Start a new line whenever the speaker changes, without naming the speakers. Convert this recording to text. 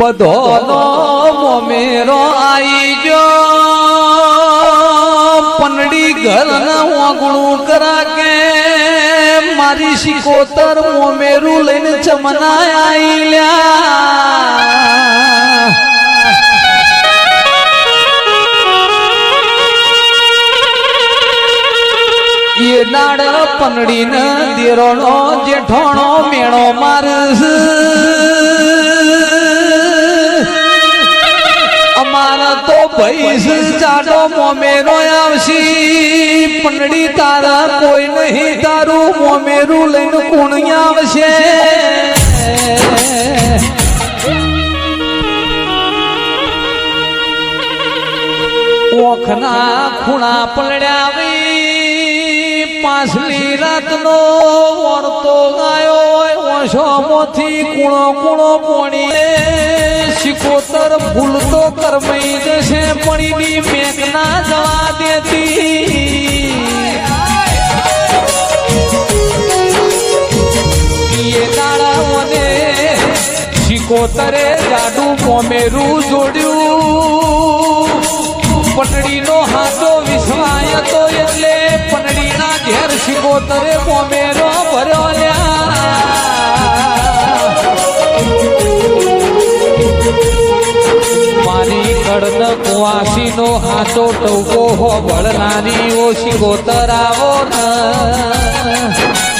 બધોનો મોમેરો આઈ જો પનડી ઘરના ઓગણું કરા કે મારી શિકોતર મોમેરું લઈને ચમનાય આઈ લ્યા એ નાડ પનડીને દેરોનો જેઠોણો મેળો મારસ અમારા તો ભૈસ જાડો મોમેરો આવશી પનડી તારા કોઈ નહીં તારું મોમેરું લઈને કોણ આવશે ઓખના ખૂણા પલડ્યા પાછલી રાતનો વળતો ગાયો હોય ઓછોમાંથી કુણો કુણો પોણી શિકોતર ભૂલતો કરમઈ જશે પણીની મેઘ ના જવા દેતી એ દાડાઓને શિકોતરે જાડું મોમેરું જોડ્યું પટડીનો હાથો વિસવાય તો એટલે પટડીના ઘેર શિકોતરે મોમેરો ભર્યો મારી કડન કુવાસીનો હાથો ટવકો હો ભળનારી ઓ શિકોતર આવો ને